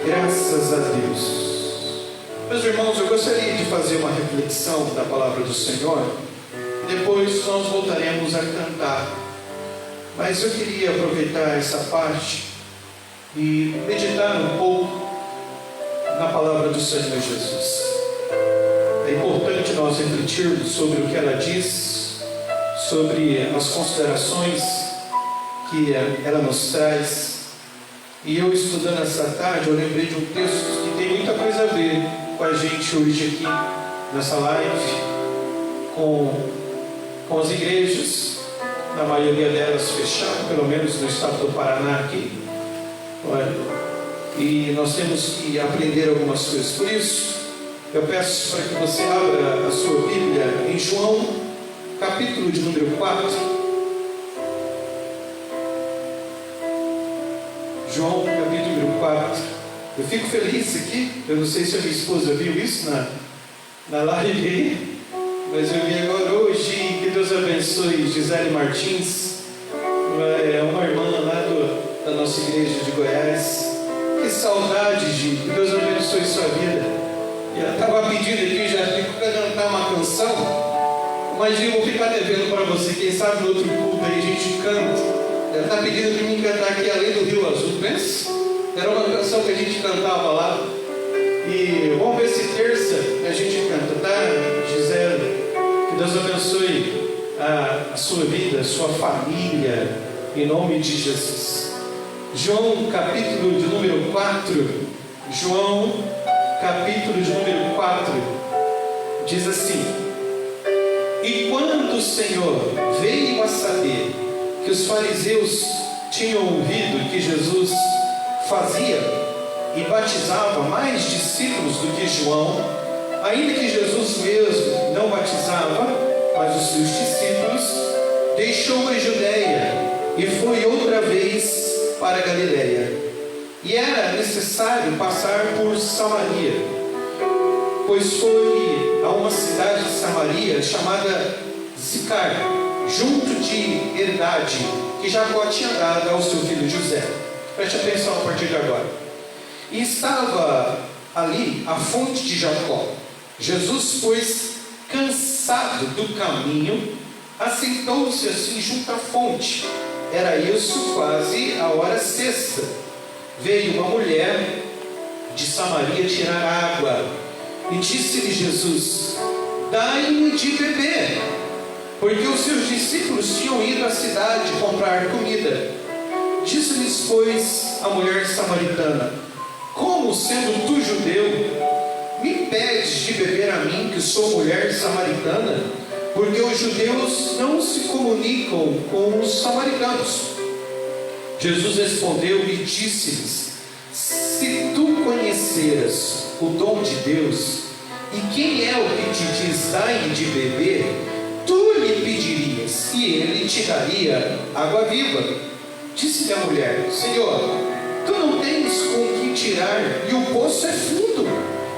Graças a Deus. Meus irmãos, eu gostaria de fazer uma reflexão da palavra do Senhor. Depois nós voltaremos a cantar. Mas eu queria aproveitar essa parte e meditar um pouco na palavra do Senhor Jesus. É importante nós refletirmos sobre o que ela diz, sobre as considerações que ela nos traz. E eu, estudando essa tarde, eu lembrei de um texto que tem muita coisa a ver com a gente hoje aqui nessa live, com as igrejas, na maioria delas fechadas, pelo menos no estado do Paraná aqui. E nós temos que aprender algumas coisas. Por isso, eu peço para que você abra a sua Bíblia em João, capítulo de número 4. João, capítulo número 4. Eu fico feliz aqui. Eu não sei se a minha esposa viu isso na live aí, mas eu vi agora hoje. Que Deus abençoe Gisele Martins, é uma irmã lá da nossa igreja de Goiás. Que saudade, Gi. Que Deus abençoe sua vida. E ela estava pedindo aqui, já ficou para cantar uma canção. Mas Gi, eu vou ficar devendo para você. Quem sabe no outro culto aí a gente canta. Ela está pedindo para mim cantar aqui Além do Rio Azul, pensa? Era uma canção que a gente cantava lá. E vamos ver se terça a gente canta, tá, Gisele? Que Deus abençoe a sua vida, a sua família, em nome de Jesus. João, capítulo de número 4. João, capítulo de número 4. Diz assim: E quando o Senhor veio a saber que os fariseus tinham ouvido que Jesus fazia e batizava mais discípulos do que João, ainda que Jesus mesmo não batizava, mas os seus discípulos, deixou a Judeia e foi outra vez para a Galileia. E era necessário passar por Samaria, pois foi a uma cidade de Samaria chamada Sicar, junto de Herdade, que Jacó tinha dado ao seu filho José. Preste atenção a partir de agora. E estava ali a fonte de Jacó. Jesus, pois, cansado do caminho, assentou-se assim junto à fonte. Era isso quase a hora sexta. Veio uma mulher de Samaria tirar água, e disse-lhe Jesus: Dai-me de beber, porque os seus discípulos tinham ido à cidade comprar comida. Disse-lhes, pois, a mulher samaritana: Como, sendo tu judeu, me pedes de beber a mim, que sou mulher samaritana? Porque os judeus não se comunicam com os samaritanos. Jesus respondeu e disse-lhes: Se tu conheceras o dom de Deus, e quem é o que te diz, dai-me de beber, tu lhe pedirias, e ele te daria água viva. Disse-lhe a mulher: Senhor, tu não tens com que tirar, e o poço é fundo.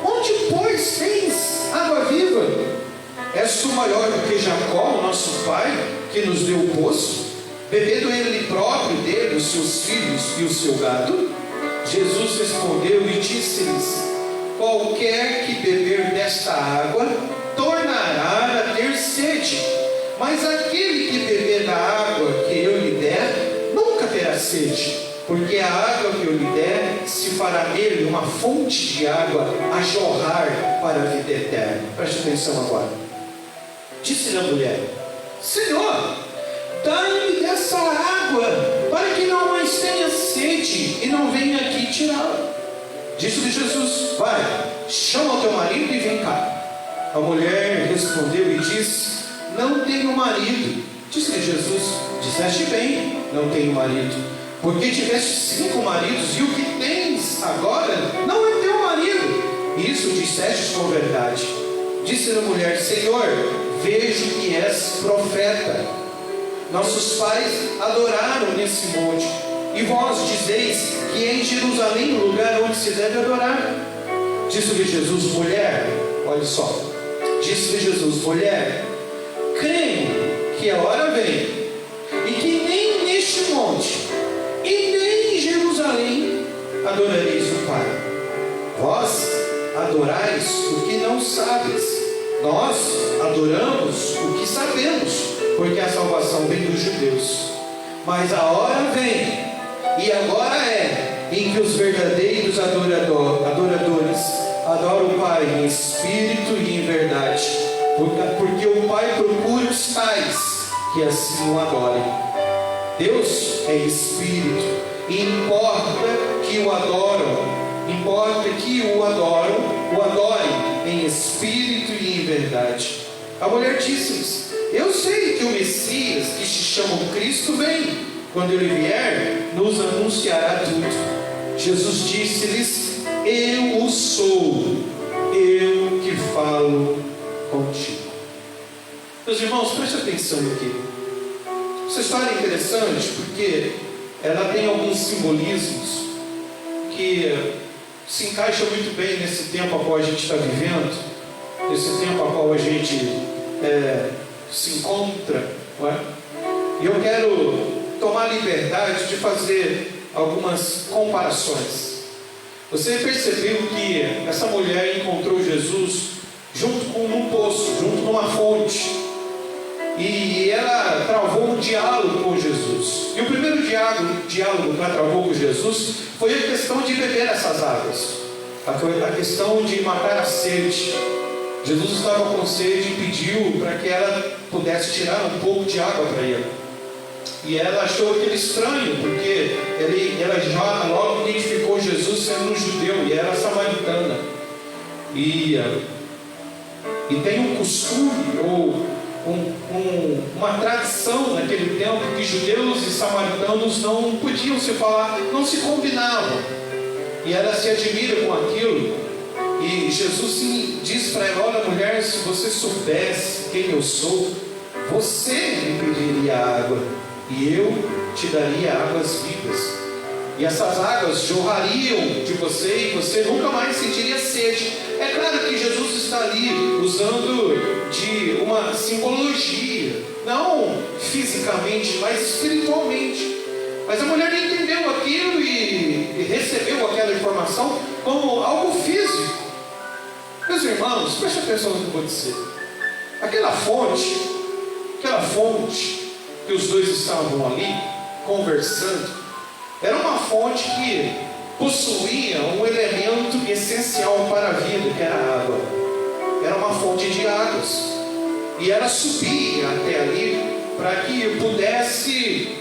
Onde, pois, tens água viva? És tu maior do que Jacó, o nosso pai, que nos deu o poço, bebendo ele próprio dele, os seus filhos e o seu gado? Jesus respondeu e disse-lhes: Qualquer que beber desta água tornará a ter sede, mas aquele que beber da água que eu lhe der nunca terá sede, porque a água que eu lhe der se fará nele uma fonte de água a jorrar para a vida eterna. Preste atenção agora. Disse-lhe a mulher: Senhor, dai-me dessa água, para que não mais tenha sede e não venha aqui tirá-la. Disse-lhe Jesus: Vai, chama o teu marido e vem cá. A mulher respondeu e disse: Não tenho marido. Disse-lhe Jesus: Disseste bem, não tenho marido, porque tiveste 5 maridos, e o que tens agora não é teu marido. Isso disseste com verdade. Disse-lhe a mulher: Senhor, vejo que és profeta. Nossos pais adoraram nesse monte, e vós dizeis que é em Jerusalém o lugar onde se deve adorar. Disse-lhe Jesus: Mulher, olha só. Disse-lhe Jesus: Mulher, creio que a hora vem, e que nem neste monte, e nem em Jerusalém adorareis o Pai. Vós adorais o que não sabes, nós adoramos o que sabemos, porque a salvação vem dos judeus. Mas a hora vem, e agora é, em que os verdadeiros adoradores adoram o Pai em espírito e em verdade, porque o Pai procura os tais que assim o adorem. Deus é espírito, e importa que o adorem em espírito e em verdade. A mulher disse-lhes: eu sei que o Messias, que se chama Cristo, vem. Quando ele vier, nos anunciará tudo. Jesus disse-lhes: eu o sou, eu que falo contigo. Meus irmãos, preste atenção aqui. Essa história é interessante porque ela tem alguns simbolismos que se encaixam muito bem nesse tempo a qual a gente está vivendo, nesse tempo a qual a gente se encontra, não é? E eu quero tomar a liberdade de fazer algumas comparações. Você percebeu que essa mulher encontrou Jesus junto com um poço, junto numa fonte, e ela travou um diálogo com Jesus. E o primeiro diálogo que ela travou com Jesus foi a questão de beber essas águas, a questão de matar a sede. Jesus estava com sede e pediu para que ela pudesse tirar um pouco de água para ele. E ela achou aquilo estranho, porque ela já logo identificou Jesus sendo um judeu e era samaritana. E tem um costume ou uma tradição naquele tempo que judeus e samaritanos não podiam se falar, não se combinavam. E ela se admira com aquilo. E Jesus diz para ela: olha, mulher, se você soubesse quem eu sou, você me pediria água e eu te daria águas vivas. E essas águas jorrariam de você e você nunca mais sentiria sede. É claro que Jesus está ali usando de uma simbologia, não fisicamente, mas espiritualmente. Mas a mulher entendeu aquilo e recebeu aquela informação como algo físico. Meus irmãos, preste atenção no que eu vou dizer. Aquela fonte que os dois estavam ali conversando, era uma fonte que possuía um elemento essencial para a vida, que era a água. Era uma fonte de águas. E ela subia até ali para que pudesse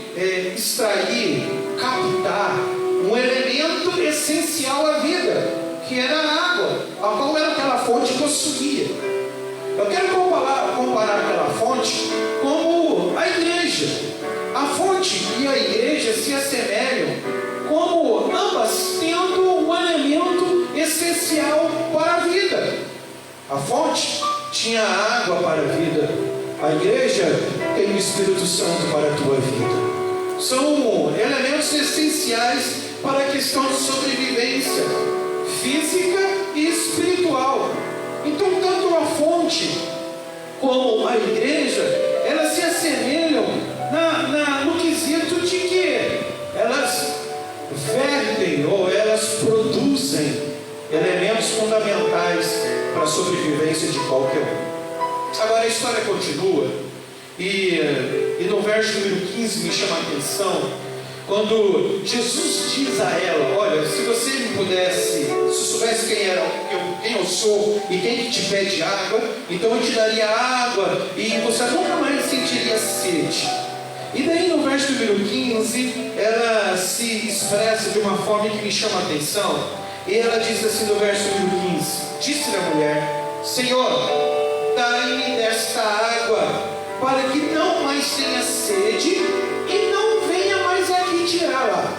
extrair, captar um elemento essencial à vida, que era a água, a qual aquela fonte possuía. Eu quero comparar aquela fonte como a igreja. A fonte e a igreja se assemelham, como ambas tendo um elemento essencial para a vida. A fonte tinha água para a vida. A igreja tem o Espírito Santo para a tua vida. São elementos essenciais para a questão de sobrevivência física e espiritual. Então, tanto a fonte como a igreja, elas se assemelham no quesito de que elas vertem ou elas produzem elementos fundamentais para a sobrevivência de qualquer um. Agora a história continua e no verso número 15 me chama a atenção quando Jesus diz a ela: olha, se você se soubesse quem eu sou e quem que te pede água, então eu te daria água e você nunca mais sentiria sede. E daí no verso número 15, ela se expressa de uma forma que me chama a atenção. E ela diz assim no verso número 15: disse-lhe a mulher: Senhor, dai-me desta água, para que não mais tenha sede e não venha mais aqui tirá-la.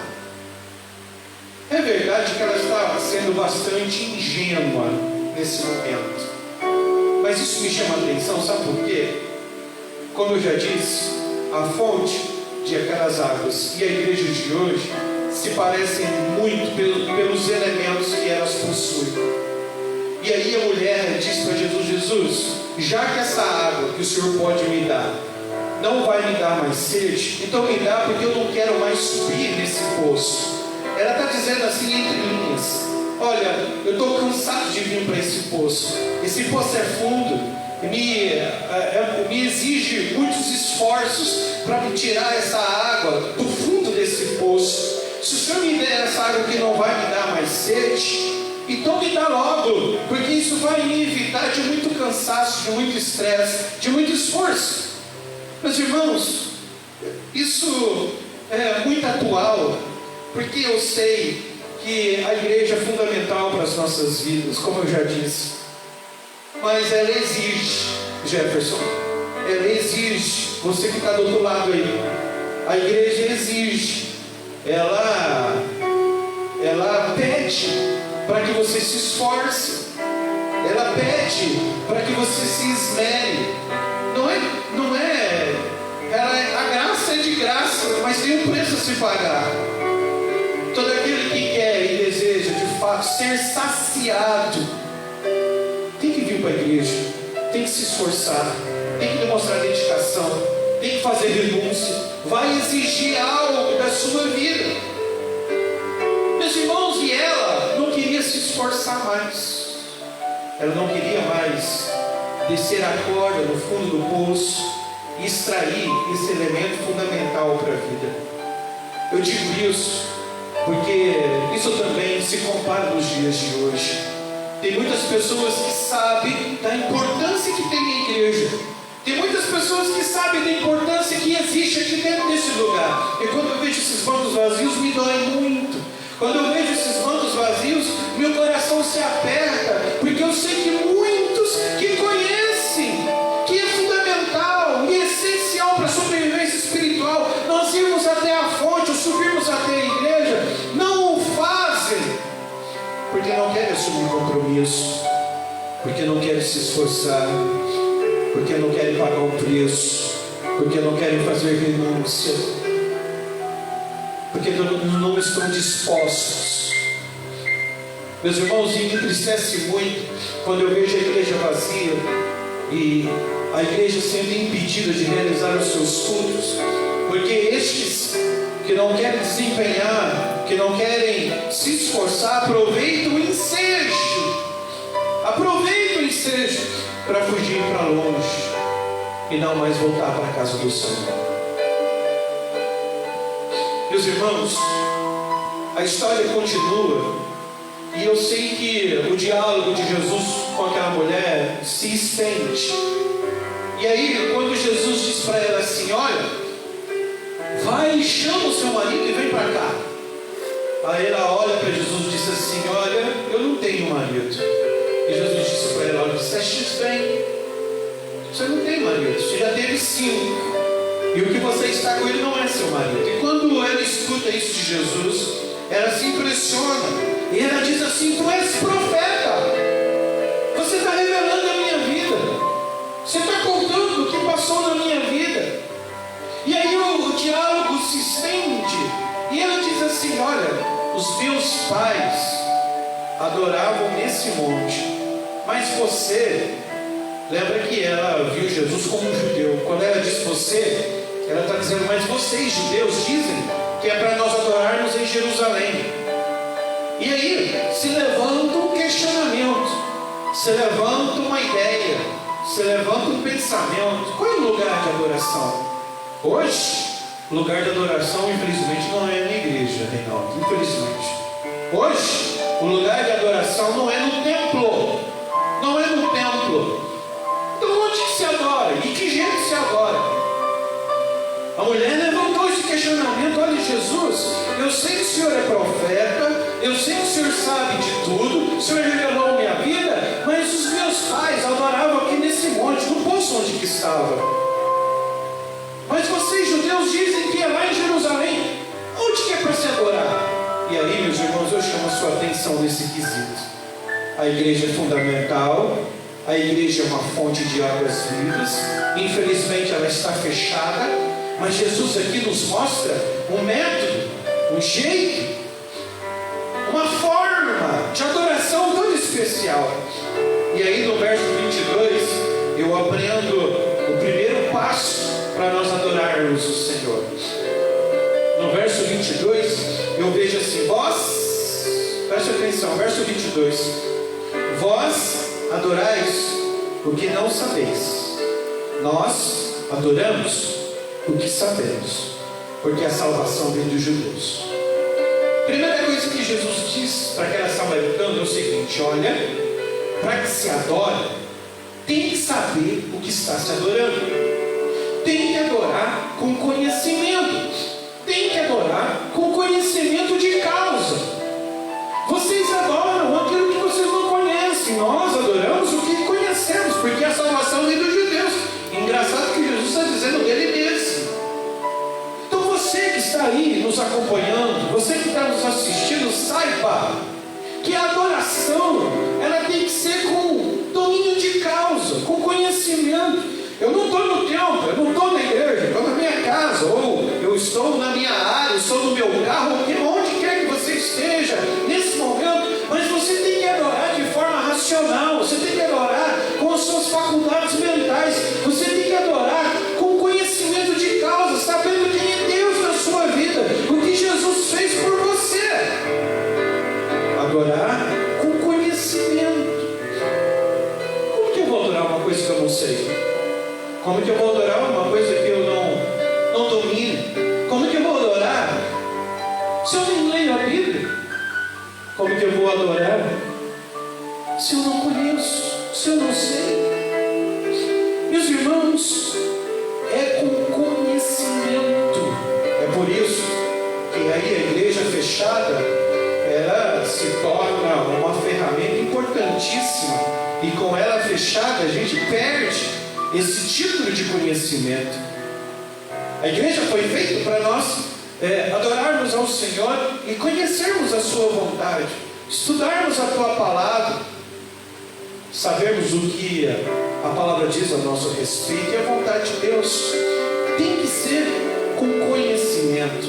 É verdade que ela estava sendo bastante ingênua nesse momento, mas isso me chama a atenção, sabe por quê? Como eu já disse, a fonte de aquelas águas e a igreja de hoje se parecem muito pelos elementos que elas possuem. E aí a mulher diz para Jesus: Jesus, já que essa água que o Senhor pode me dar não vai me dar mais sede, então me dá, porque eu não quero mais subir nesse poço. Ela está dizendo assim entre linhas: olha, eu estou cansado de vir para esse poço. Esse poço é fundo, me exige muitos esforços para me tirar essa água do fundo desse poço. Se o Senhor me der essa água que não vai me dar mais sede, então me dá logo, porque isso vai me evitar de muito cansaço, de muito estresse, de muito esforço. Meus irmãos, isso é muito atual, porque eu sei que a igreja é fundamental para as nossas vidas, como eu já disse. Mas ela exige, Jefferson, ela exige, você que está do outro lado aí, a igreja exige, ela pede para que você se esforce, ela pede para que você se esmere. A graça é de graça, mas tem um preço a se pagar. Todo aquele que quer e deseja de fato ser saciado tem que vir para a igreja, tem que se esforçar, tem que demonstrar dedicação, tem que fazer renúncia, vai exigir algo da sua vida. Meus irmãos, e ela não queria se esforçar mais, ela não queria mais descer a corda no fundo do poço e extrair esse elemento fundamental para a vida. Eu digo isso porque isso também se compara nos dias de hoje. Tem muitas pessoas que sabem da importância que tem a igreja. Tem muitas pessoas que sabem da importância que existe aqui dentro desse lugar. E quando eu vejo esses bancos vazios, me dói muito. Quando eu vejo esses bancos vazios, meu coração se aperta, porque eu sei que muitos que conhecem que é fundamental e essencial para a sobrevivência espiritual nós irmos até a fonte, ou subirmos até a igreja, não o fazem, porque não querem assumir compromisso, porque não querem se esforçar, porque não querem pagar o preço, porque não querem fazer renúncia, porque não estão dispostos. Meus irmãos, me entristece muito quando eu vejo a igreja vazia e a igreja sendo impedida de realizar os seus cultos, porque estes que não querem desempenhar, que não querem se esforçar, aproveitam o ensejo para fugir para longe e não mais voltar para a casa do Senhor. Meus irmãos, a história continua, e eu sei que o diálogo de Jesus com aquela mulher se estende. E aí, quando Jesus diz para ela assim: olha, vai e chama o seu marido e vem para cá. Aí ela olha para Jesus e diz assim: olha, eu não tenho marido. E Jesus disse para ela: olha, disseste bem, você não tem marido, você já teve 5. E o que você está com ele não é seu marido. E quando ela escuta isso de Jesus, ela se impressiona. E ela diz assim: tu és profeta. Você está revelando a minha vida. Você está contando o que passou na minha vida. E aí o diálogo se estende. E ela diz assim: olha, os meus pais adoravam nesse monte, mas você... Lembra que ela viu Jesus como um judeu. Quando ela diz você, ela está dizendo: mas vocês, judeus, dizem que é para nós adorarmos em Jerusalém. E aí se levanta um questionamento, se levanta uma ideia, se levanta um pensamento. Qual é o lugar de adoração? Hoje, o lugar de adoração, infelizmente, não é na igreja, Reinaldo. Infelizmente. Hoje, o lugar de adoração não é no templo. Não é no templo. Então onde que se adora? E que jeito se adora? A mulher levantou esse questionamento: olha, Jesus, eu sei que o Senhor é profeta, eu sei que o Senhor sabe de tudo, o Senhor revelou a minha vida, mas os meus pais adoravam aqui nesse monte, no poço onde que estava. Mas vocês, judeus, dizem que é lá em Jerusalém. Onde que é para se adorar? E aí, meus irmãos, eu chamo a sua atenção nesse quesito. A igreja é fundamental. A igreja é uma fonte de águas vivas. Infelizmente ela está fechada, mas Jesus aqui nos mostra um método, um jeito, uma forma de adoração toda especial. E aí no verso 22 eu aprendo o primeiro passo para nós adorarmos o Senhor. No verso 22 eu vejo assim: vós, preste atenção atenção, verso 22. Vós adorais o que não sabeis, nós adoramos o que sabemos, porque a salvação vem dos judeus. Primeira coisa que Jesus diz para aquela samaritana é o seguinte: olha, para que se adore, tem que saber o que está se adorando. Tem que adorar com conhecimento. Tem que adorar com conhecimento de causa. Vocês adoram aquilo que vocês não conhecem. Nós adoramos o que conhecemos, porque a salvação vem dos judeus. Engraçado que Jesus está dizendo dele mesmo. Então você que está aí nos acompanhando, você que está nos assistindo, saiba que a adoração, ela tem que ser com domínio de causa, com conhecimento. Eu não estou no templo, eu não estou na igreja, estou na minha casa, ou eu estou na minha área, eu estou no meu carro, onde quer que você esteja, nesse momento, mas você tem que adorar de forma racional, você tem que adorar com as suas faculdades mentais, você tem que adorar com conhecimento de causa, sabendo quem é Deus na sua vida, o que Jesus fez por você. Adorar com conhecimento. Como que eu vou adorar uma coisa que eu não sei? Como que eu vou adorar uma coisa que eu não domino? Como que eu vou adorar se eu nem leio a Bíblia? Como que eu vou adorar se eu não conheço, se eu não sei? Meus irmãos, é com conhecimento. É por isso que aí a igreja fechada, ela se torna uma ferramenta importantíssima. E com ela fechada, a gente perde esse título de conhecimento. A igreja foi feita para nós adorarmos ao Senhor e conhecermos a sua vontade, estudarmos a tua palavra, sabermos o que a palavra diz a nosso respeito, e a vontade de Deus tem que ser com conhecimento.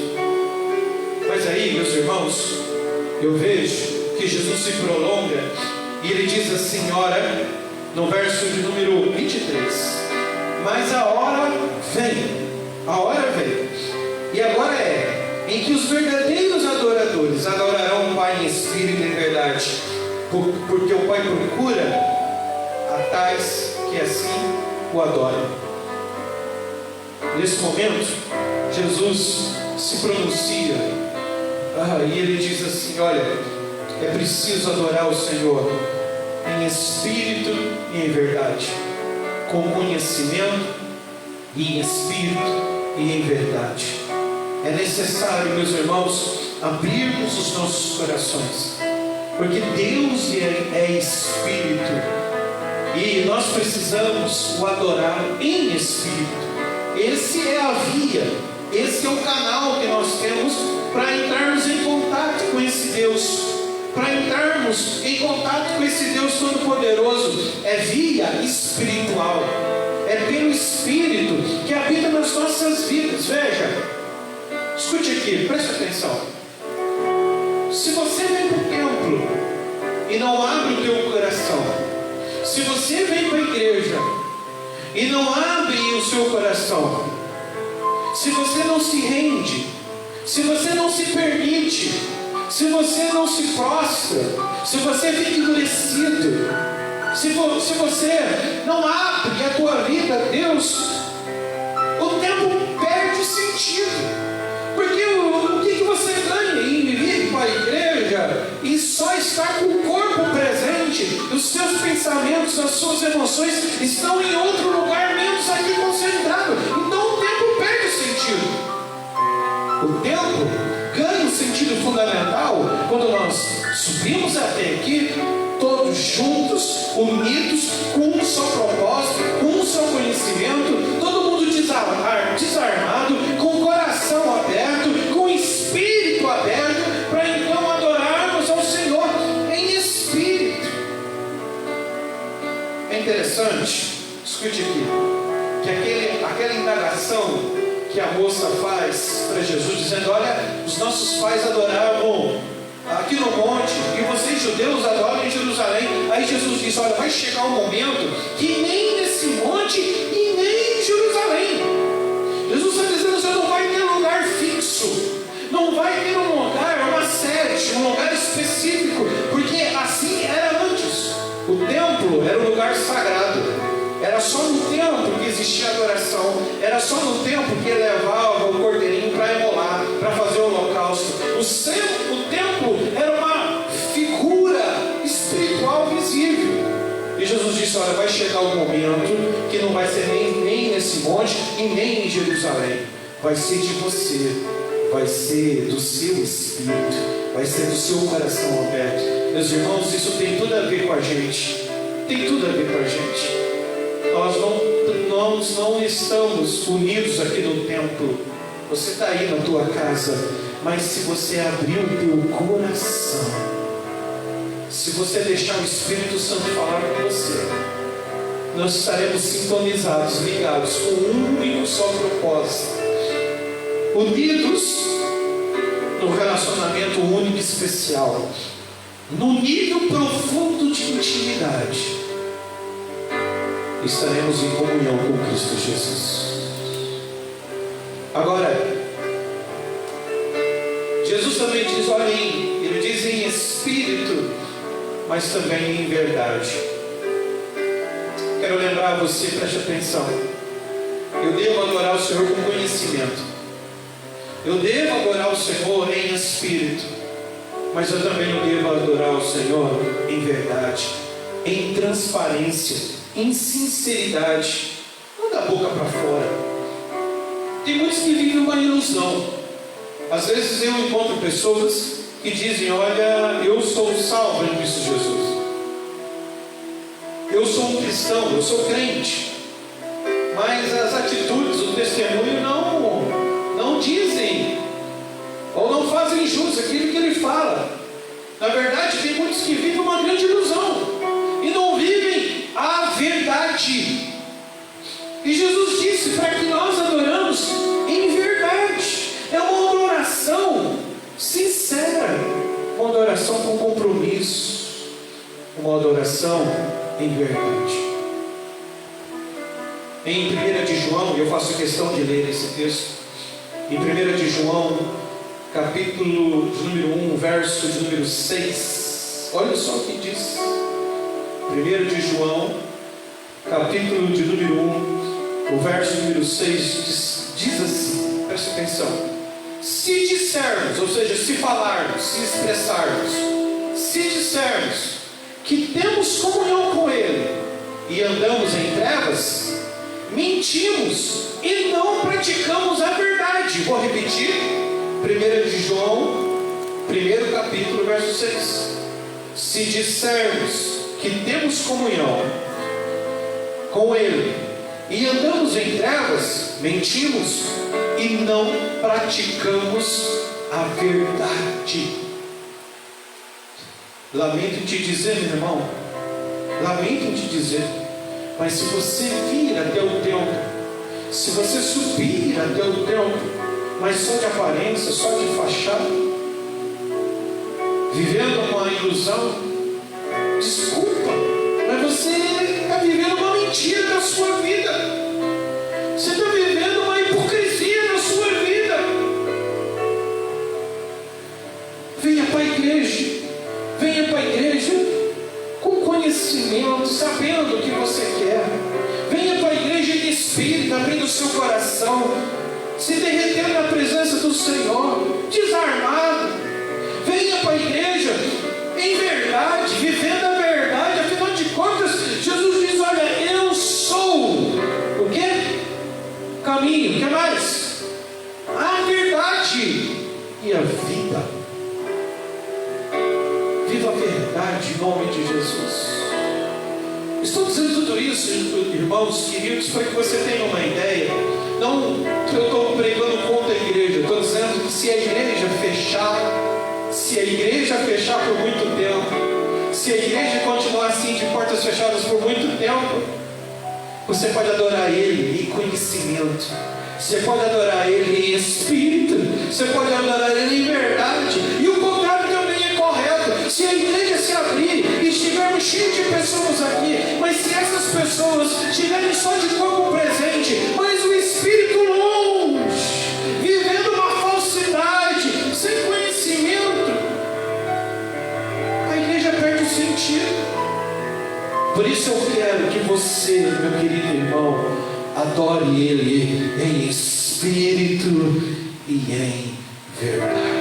Mas aí, meus irmãos, eu vejo que Jesus se prolonga e ele diz assim, ora, no verso de número 23, mas a hora vem, e agora em que os verdadeiros adoradores adorarão o Pai em espírito e em verdade, porque o Pai procura a tais que assim o adoram. Nesse momento, Jesus se pronuncia, e ele diz assim, olha, é preciso adorar o Senhor em espírito e em verdade, com conhecimento e em espírito e em verdade. É necessário, meus irmãos, abrirmos os nossos corações, porque Deus é espírito e nós precisamos o adorar em espírito. Esse é a via, esse é o canal que nós temos para entrarmos em contato com esse Deus, para entrarmos em contato com esse Deus Todo-Poderoso. É via espiritual, é pelo Espírito que habita nas nossas vidas. Veja, escute aqui, preste atenção. Se você vem para o templo e não abre o teu coração, se você vem para a igreja e não abre o seu coração, se você não se rende, se você não se permite, se você não se prostra, se você fica endurecido, se você não abre a tua vida a Deus, o tempo perde sentido. Porque o que você ganha em vir para a igreja e só estar com o corpo presente, os seus pensamentos, as suas emoções estão em outro lugar, menos aqui concentrado. Então o tempo perde sentido. O tempo ganha um sentido fundamental quando nós subimos até aqui, todos juntos, unidos, com um só propósito, com um só conhecimento, todo mundo desarmado, com o coração aberto, com o espírito aberto, para então adorarmos ao Senhor em espírito. É interessante, escute aqui, que aquela indagação que a moça faz para Jesus, dizendo, olha, os nossos pais adoravam aqui no monte, e vocês judeus adoram em Jerusalém. Aí Jesus diz, olha, vai chegar um momento que nem nesse monte e nem em Jerusalém. Jesus está dizendo, você não vai ter lugar fixo, não vai ter um lugar, uma sede, um lugar específico, porque sagrado. Era só no templo que existia adoração. Era só no templo que levava o cordeirinho para imolar, para fazer o holocausto. O templo era uma figura espiritual visível. E Jesus disse: olha, vai chegar um momento que não vai ser nem nesse monte e nem em Jerusalém. Vai ser de você, vai ser do seu espírito, vai ser do seu coração aberto. Meus irmãos, isso tem tudo a ver com a gente. Tem tudo a ver com a gente. Nós não estamos unidos aqui no templo. Você está aí na tua casa, mas se você abrir o teu coração, se você deixar o Espírito Santo falar com você, nós estaremos sintonizados, ligados com um único só propósito, unidos no relacionamento único e especial, no nível profundo de intimidade. Estaremos em comunhão com Cristo Jesus. Agora, Jesus também diz, olhem, ele diz em espírito, mas também em verdade. Quero lembrar você, preste atenção. Eu devo adorar o Senhor com conhecimento. Eu devo adorar o Senhor em espírito, mas eu também devo adorar o Senhor em verdade, em transparência, em sinceridade, não da boca para fora. Tem muitos que vivem uma ilusão. Às vezes eu encontro pessoas que dizem, olha, eu sou salvo em Cristo Jesus, eu sou um cristão, eu sou crente, mas as atitudes, o testemunho não dizem, ou não fazem jus aquilo que ele fala. Na verdade, tem muitos que vivem uma grande ilusão e não vivem a verdade. E Jesus disse para que nós adoramos em verdade. É uma adoração sincera, uma adoração com compromisso, uma adoração em verdade. Em 1 de João, eu faço questão de ler esse texto, em 1 de João, capítulo de número 1, verso de número 6, olha só o que diz. 1 de João, capítulo de número 1, o verso número 6 diz assim, preste atenção. Se dissermos, ou seja, se falarmos, se expressarmos, se dissermos que temos comunhão com Ele e andamos em trevas, mentimos e não praticamos a verdade. Vou repetir, 1 de João, 1 capítulo, verso 6. Se dissermos que temos comunhão com Ele e andamos em trevas, mentimos e não praticamos a verdade. Lamento te dizer, meu irmão, lamento te dizer, mas se você vir até o templo, se você subir até o templo, mas só de aparência, só de fachada, vivendo uma ilusão, desculpa, mas você está vivendo uma mentira na sua vida. Você está vivendo uma hipocrisia na sua vida. Venha para a igreja. Venha para a igreja com conhecimento, sabendo o que você quer. Venha para a igreja em espírito, abrindo o seu coração, se derretendo na presença do Senhor, desarmado. Venha para a igreja em verdade, vivendo a verdade. Afinal de contas, Jesus diz, olha, eu sou o quê? Caminho, o que mais? A verdade e a vida. Viva a verdade em nome de Jesus. Estou dizendo tudo isso, irmãos queridos, para que você tenha uma ideia. Não, eu estou pregando contra a igreja. Estou dizendo que se a igreja fechar por muito tempo, se a igreja continuar assim de portas fechadas por muito tempo, você pode adorar Ele em conhecimento, você pode adorar Ele em espírito, você pode adorar Ele em verdade, e o contrário também é correto. Se a igreja se abrir e estivermos cheios de pessoas aqui, mas se essas pessoas estiverem só de corpo presente, mas o espírito longe, vivendo uma falsidade, sem conhecimento, a igreja perde o sentido. Por isso eu quero que você, meu querido irmão, adore Ele em espírito e em verdade.